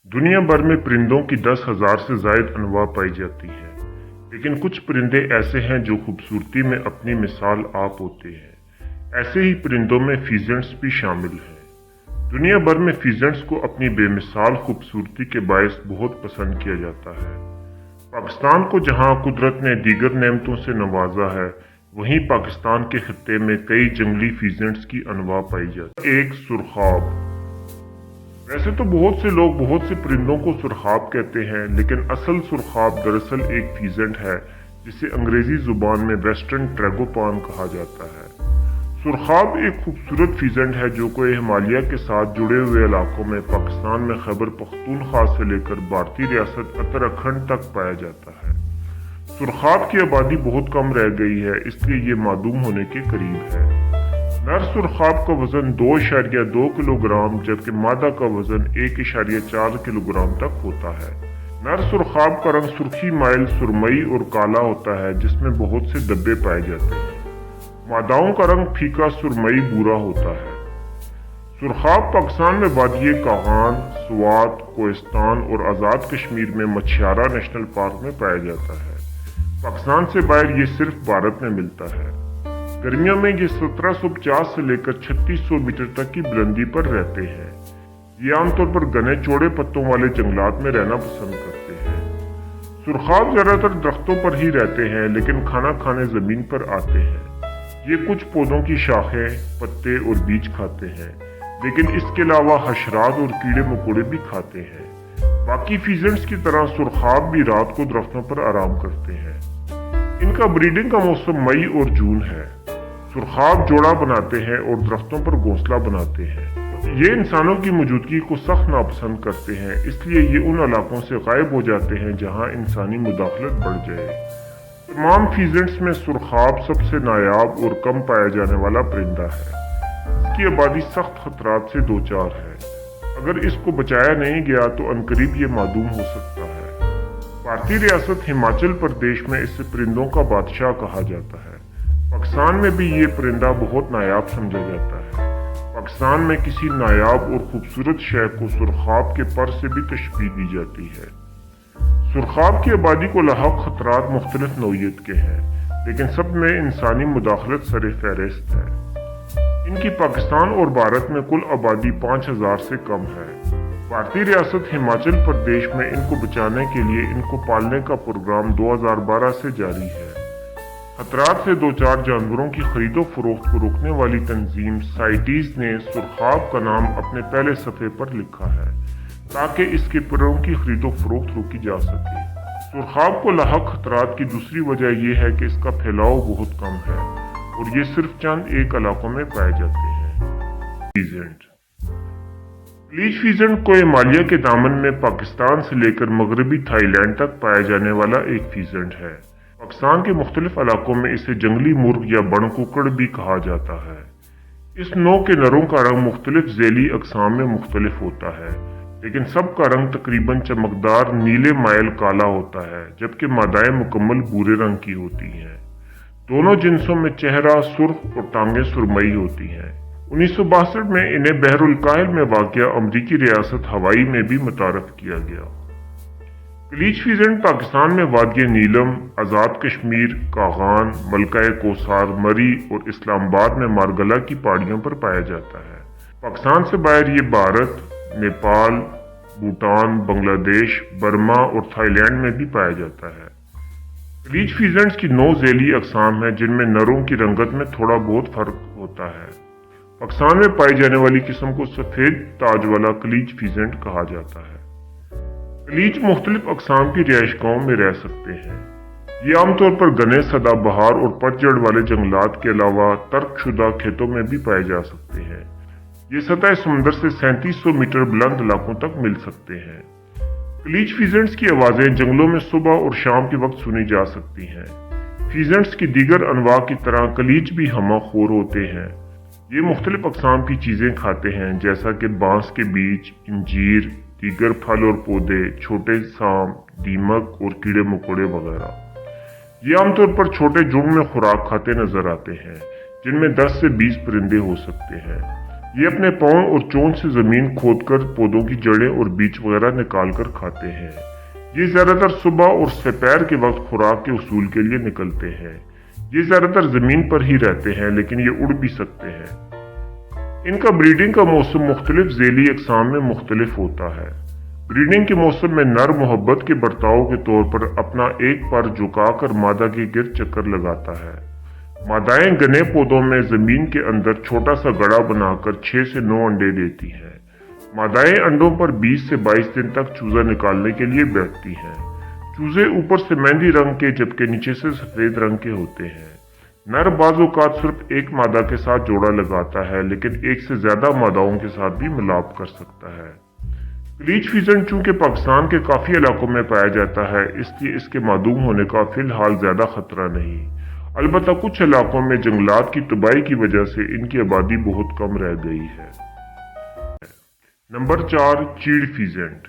दुनिया भर में परिंदों की 10,000 से जायद अनवा पाई जाती हैं, लेकिन कुछ परिंदे ऐसे हैं जो खूबसूरती में अपनी मिसाल आप होते हैं। ऐसे ही परिंदों में फीजेंट्स भी शामिल हैं। दुनिया भर में फीजेंट्स को अपनी बेमिसाल खूबसूरती के बायस बहुत पसंद किया जाता है। पाकिस्तान को जहां कुदरत ने दीगर नेमतों से नवाजा है, वहीं पाकिस्तान के खित्ते में कई जंगली फीजेंट्स की अनवा पाई जाती है। एक सुरखाब। वैसे तो बहुत से लोग बहुत से परिंदों को सुरखाब कहते हैं, लेकिन असल सुरखाब दरअसल एक फीजेंट है जिसे अंग्रेजी जुबान में वेस्टर्न ट्रैगोपान कहा जाता है। सुरखाब एक खूबसूरत फीजेंट है जो कि हिमालय के साथ जुड़े हुए इलाकों में पाकिस्तान में खैबर पख्तूनख्वा से लेकर भारतीय रियासत उत्तराखंड तक पाया जाता है। सुरखाब की आबादी बहुत कम रह गई है, इसलिए ये मादूम होने के करीब है। नर सुरखाब का वजन 2.2 किलोग्राम जबकि मादा का वजन 1.4 किलोग्राम तक होता है। नर सुरखाब का रंग सुर्खी माइल सुरमई और काला होता है, जिसमें बहुत से धब्बे पाए जाते हैं। मादाओं का रंग फीका सुरमई भूरा होता है। सुरखाब पाकिस्तान में वादिये कागान, स्वात, कोहिस्तान और आज़ाद कश्मीर में मछियारा नेशनल पार्क में पाया जाता है। पाकिस्तान से बाहर ये सिर्फ भारत में मिलता है। गर्मियों में ये 1750 से लेकर 3600 मीटर तक की बुलंदी पर रहते हैं। ये आमतौर पर घने चौड़े पत्तों वाले जंगलात में रहना पसंद करते हैं। सुरखाब ज्यादातर दरख्तों पर ही रहते हैं, लेकिन खाना खाने जमीन पर आते हैं। ये कुछ पौधों की शाखें, पत्ते और बीज खाते हैं, लेकिन इसके अलावा हशरात और कीड़े मकोड़े भी खाते हैं। बाकी फीजेंट्स की तरह सुरखाब भी रात को दरख्तों पर आराम करते हैं। इनका ब्रीडिंग का मौसम मई और जून है। सुरखाब जोड़ा बनाते हैं और दरख्तों पर घोंसला बनाते हैं। ये इंसानों की मौजूदगी को सख्त नापसंद करते हैं, इसलिए ये उन इलाकों से गायब हो जाते हैं जहां इंसानी मुदाखलत बढ़ जाए। तमाम फीजेंट्स में सुरखाब सबसे नायाब और कम पाया जाने वाला परिंदा है। इसकी आबादी सख्त खतरात से दो चार है। अगर इसको बचाया नहीं गया तो अनकरीब ये मादूम हो सकता है। भारतीय रियासत हिमाचल प्रदेश में इसे परिंदों का बादशाह कहा जाता है। पाकिस्तान में भी ये परिंदा बहुत नायाब समझा जाता है। पाकिस्तान में किसी नायाब और खूबसूरत शय को सुरखाब के पर से भी तशबीह दी जाती है। सुरखाब की आबादी को लाहक खतरात मुख्तलिफ नौइयत के हैं, लेकिन सब में इंसानी मुदाखलत सर फहरिस्त है। इनकी पाकिस्तान और भारत में कुल आबादी 5000 से कम है। भारतीय रियासत हिमाचल प्रदेश में इनको बचाने के लिए इनको पालने का प्रोग्राम 2012 से जारी है। खतरात से दो चार जानवरों की खरीदो फरोख्त को रोकने वाली तंजीम साइटीज ने सुरखाब का नाम अपने पहले सफ़े पर लिखा है, ताकि इसके परों की खरीदो फरोख्त रोकी जा सके। सुरखाब को लाहक खतरात की दूसरी वजह यह है कि इसका फैलाव बहुत कम है और ये सिर्फ चंद एक इलाकों में पाए जाते हैं। फीजेंट। क्लीच फीजेंट को हिमालय के दामन में पाकिस्तान से लेकर मगरबी थाईलैंड तक पाया जाने वाला एक फीजेंट है। पाकिस्तान के मुख्तलिफ इलाकों में इसे जंगली मुर्ग या बण कुकड़ भी कहा जाता है। इस नौ के नरों का रंग मुख्तलिफ झैली अक़साम में मुख्तलिफ होता है, लेकिन सब का रंग तकरीबन चमकदार नीले माइल काला होता है, जबकि मादाएं मुकम्मल भूरे रंग की होती हैं। दोनों जिन्सों में चेहरा सुर्ख और टांगें सुरमई होती हैं। 1962 में इन्हें बहरुल काहिल में वाक़िया अमरीकी रियासत हवाई में भी मुतारफ किया गया। क्लीच फीजेंट पाकिस्तान में वादिये नीलम, आज़ाद कश्मीर, कागान, मलका कोसार, मरी और इस्लामाबाद में मारगला की पहाड़ियों पर पाया जाता है। पाकिस्तान से बाहर ये भारत, नेपाल, भूटान, बांग्लादेश, बर्मा और थाईलैंड में भी पाया जाता है। क्लीच फीजेंट्स की 9 झैली अक़साम हैं, जिनमें नरों की रंगत में थोड़ा बहुत फर्क होता है। पाकिस्तान में पाई जाने वाली किस्म को सफ़ेद ताज वाला क्लीच फीजेंट कहा जाता है। क्लीच मुख्तलिफ अक़साम की रिहाइशगाहों में रह सकते हैं। ये आमतौर पर घने सदाबहार और पतझड़ वाले जंगलात के अलावा तर्कशुदा खेतों में भी पाए जा सकते हैं। ये सतह समुंदर से 3700 मीटर बुलंद इलाकों तक मिल सकते हैं। क्लीच फीजेंट्स की आवाज़ें जंगलों में सुबह और शाम के वक्त सुनी जा सकती हैं। फीजेंट्स की दीगर अनवा की तरह क्लीच भी हमाखोर होते हैं। ये मुख्तलिफ अक़साम की चीज़ें खाते हैं, जैसा कि बांस के बीज, इंजीर, दीगर फल और पौधे, छोटे सांप, दीमक और कीड़े मकोड़े वगैरह। ये आमतौर पर छोटे झुंड में खुराक खाते नजर आते हैं, जिनमें 10 से 20 परिंदे हो सकते हैं। ये अपने पाँव और चोंच से जमीन खोदकर पौधों की जड़ें और बीज वगैरह निकाल कर खाते हैं। ये ज्यादातर सुबह और दोपहर के वक्त खुराक के उसूल के लिए निकलते हैं। ये ज्यादातर जमीन पर ही रहते हैं, लेकिन ये उड़ भी सकते हैं। इनका ब्रीडिंग का मौसम मुख्तलिफ झेली अक़साम में मुख्तलिफ होता है। ब्रीडिंग के मौसम में नर मोहब्बत के बर्ताव के तौर पर अपना एक पर झुकाकर मादा के गिर्द चक्कर लगाता है। मादाएं घने पौधों में जमीन के अंदर छोटा सा गड़ा बनाकर 6 से 9 अंडे देती हैं। मादाएं अंडों पर 20 से 22 दिन तक चूजा निकालने के लिए बैठती हैं। चूजे ऊपर से मेहंदी रंग के जबकि नीचे से सफेद रंग के होते हैं। नर बाज़-औक़ात सिर्फ एक मादा के साथ जोड़ा लगाता है, लेकिन एक से ज्यादा मादाओं के साथ भी मिलाप कर सकता है। क्लीच फीजेंट चूंकि पाकिस्तान के काफी इलाकों में पाया जाता है, इसलिए इसके मादूम होने का फिलहाल ज्यादा खतरा नहीं। अलबत्ता कुछ इलाकों में जंगलात की तबाही की वजह से इनकी आबादी बहुत कम रह गई है। नंबर 4, चीड़ फीजेंट।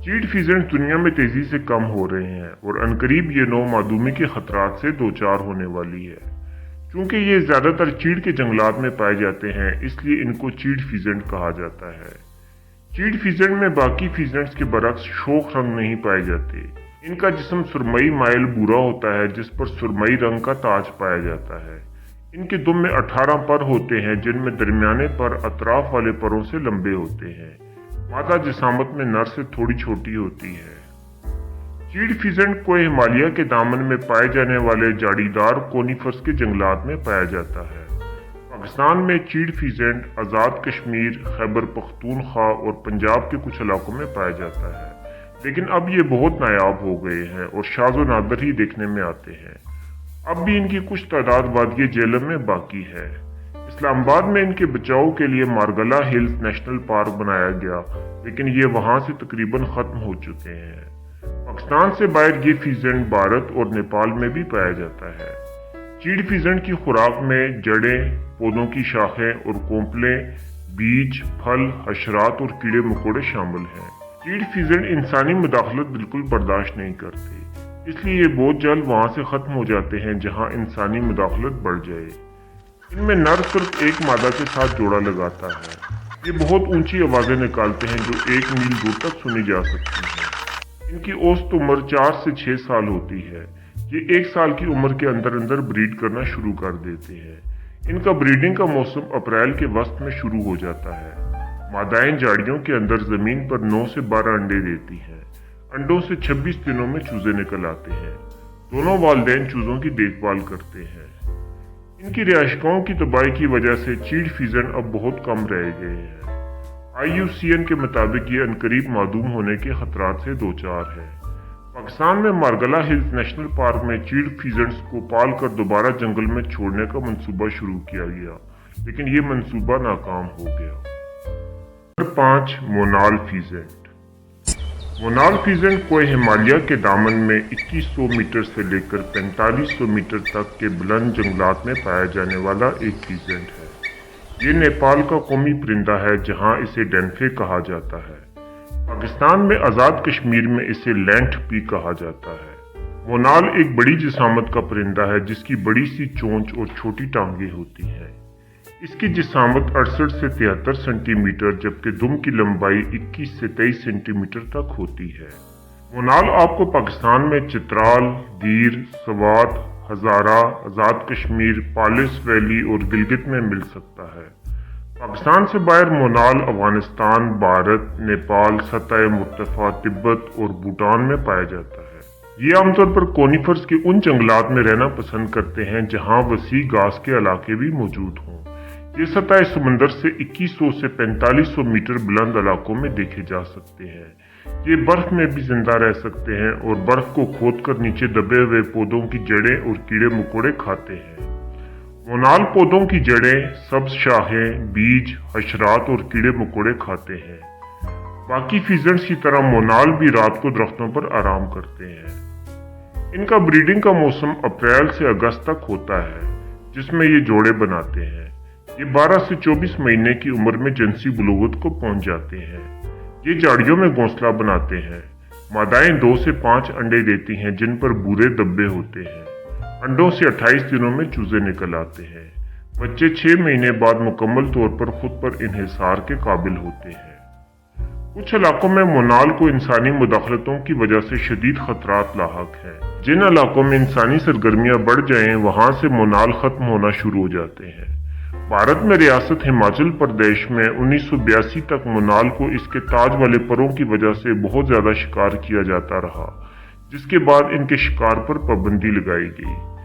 चीड़ फीजेंट दुनिया में तेजी से कम हो रहे हैं और अनकरीब ये नौ मादूमी के खतरात से दो चार होने वाली है। चूंकि ये ज्यादातर चीड़ के जंगलात में पाए जाते हैं, इसलिए इनको चीड़ फीजेंट कहा जाता है। चीड़ फीजेंट में बाकी फीजेंट्स के बरक्स शोख रंग नहीं पाए जाते। इनका जिस्म सुरमई माइल भूरा होता है, जिस पर सुरमई रंग का ताज पाया जाता है। इनके दुम में 18 पर होते हैं, जिनमें दरमियाने पर अतराफ वाले परों से लंबे होते हैं। मादा जिसामत में नर से थोड़ी छोटी होती है। चीड़ फीजेंट को हिमालय के दामन में पाए जाने वाले जाड़ीदार कोनीफर्स के जंगलात में पाया जाता है। पाकिस्तान में चीड़ फीजेंट आज़ाद कश्मीर, खैबर पख्तूनख्वा और पंजाब के कुछ इलाकों में पाया जाता है, लेकिन अब ये बहुत नायाब हो गए हैं और शाज़ो नादर ही देखने में आते हैं। अब भी इनकी कुछ तादाद वादिये जेलम में बाकी है। इस्लामाबाद में इनके बचाव के लिए मारगला हिल्स नेशनल पार्क बनाया गया, लेकिन ये वहां से तकरीबन खत्म हो चुके हैं। पाकिस्तान से बाहर ये फीजेंट भारत और नेपाल में भी पाया जाता है। चीड़ फीजेंट की खुराक में जड़ें, पौधों की शाखें और कोंपलें, बीज, फल, हशरात और कीड़े मकोड़े शामिल हैं। चीड़ फीजेंट इंसानी मुदाखलत बिल्कुल बर्दाश्त नहीं करते, इसलिए ये बहुत जल्द वहां से खत्म हो जाते हैं जहां इंसानी मुदाखलत बढ़ जाए। इनमें नर सिर्फ एक मादा के साथ जोड़ा लगाता है। ये बहुत ऊंची आवाजें निकालते हैं जो 1 मील दूर तक सुनी जा सकती हैं। इनकी औसत उम्र 4 से 6 साल होती है। ये 1 साल की उम्र के अंदर अंदर ब्रीड करना शुरू कर देते हैं। इनका ब्रीडिंग का मौसम अप्रैल के वस्त में शुरू हो जाता है। मादाएं झाड़ियों के अंदर जमीन पर 9 से 12 अंडे देती हैं। अंडों से 26 दिनों में चूजे निकल आते हैं। दोनों वालिदैन चूजों की देखभाल करते हैं। इनकी रिहायशगाहों की तबाही की वजह से चीड़ फीजेंट अब बहुत कम रह गए हैं। IUCN के मुताबिक ये अनकरीब मादूम होने के खतरात से दो चार है। पाकिस्तान में मारगला हिल्स नेशनल पार्क में चीड़ फीजेंट्स को पाल कर दोबारा जंगल में छोड़ने का मंसूबा शुरू किया गया, लेकिन ये मंसूबा नाकाम हो गया। नंबर 5, मोनाल फीजेंट। मोनाल फीजेंट कोई हिमालय के दामन में 2100 मीटर से लेकर 4500 मीटर तक के बुलंद जंगलात में पाया जाने वाला एक फीजेंट है। ये नेपाल का कौमी परिंदा है, जहां इसे डेनफे कहा जाता है। पाकिस्तान में आज़ाद कश्मीर में इसे लैंट भी कहा जाता है। मोनाल एक बड़ी जिसामत का परिंदा है, जिसकी बड़ी सी चोंच और छोटी टांगें होती हैं। इसकी जिसामत 68 से 73 सेंटीमीटर जबकि दुम की लंबाई 21 से 23 सेंटीमीटर तक होती है। मोनाल आपको पाकिस्तान में चित्राल, दीर, सवात, हजारा, आज़ाद कश्मीर, पालिस वैली और गिलगित में मिल सकता है। पाकिस्तान से बाहर मोनाल अफगानिस्तान, भारत, नेपाल, सतह मुर्तफा, तिब्बत और भूटान में पाया जाता है। ये आमतौर पर कोनीफर्स के उन जंगलात में रहना पसंद करते हैं जहां वसी घास के इलाके भी मौजूद हों। ये सतह समंदर से 2100 से 4500 मीटर बुलंद इलाकों में देखे जा सकते हैं। ये बर्फ में भी जिंदा रह सकते हैं और बर्फ को खोदकर नीचे दबे हुए पौधों की जड़ें और कीड़े मकोड़े खाते हैं। मोनाल पौधों की जड़ें, सब्ज शाखें, बीज, हशरात और कीड़े मकोड़े खाते हैं। बाकी फीजेंट्स की तरह मोनाल भी रात को दरख्तों पर आराम करते हैं। इनका ब्रीडिंग का मौसम अप्रैल से अगस्त तक होता है, जिसमें ये जोड़े बनाते हैं। ये 12 से 24 महीने की उम्र में जिनसी बुलूगत को पहुंच जाते हैं। ये झाड़ियों में घोंसला बनाते हैं। मादाएं 2 से 5 अंडे देती हैं, जिन पर भूरे धब्बे होते हैं। अंडों से 28 दिनों में चूजे निकल आते हैं। बच्चे 6 महीने बाद मुकम्मल तौर पर खुद पर इन्हिसार के काबिल होते हैं। कुछ इलाकों में मोनाल को इंसानी मुदाखलतों की वजह से शदीद खतरात लाहक हैं। जिन इलाकों में इंसानी सरगर्मियां बढ़ जाएं वहां से मोनाल खत्म होना शुरू हो जाते हैं। भारत में रियासत हिमाचल प्रदेश में 1982 तक मोनाल को इसके ताज वाले परों की वजह से बहुत ज्यादा शिकार किया जाता रहा, जिसके बाद इनके शिकार पर पाबंदी लगाई गई।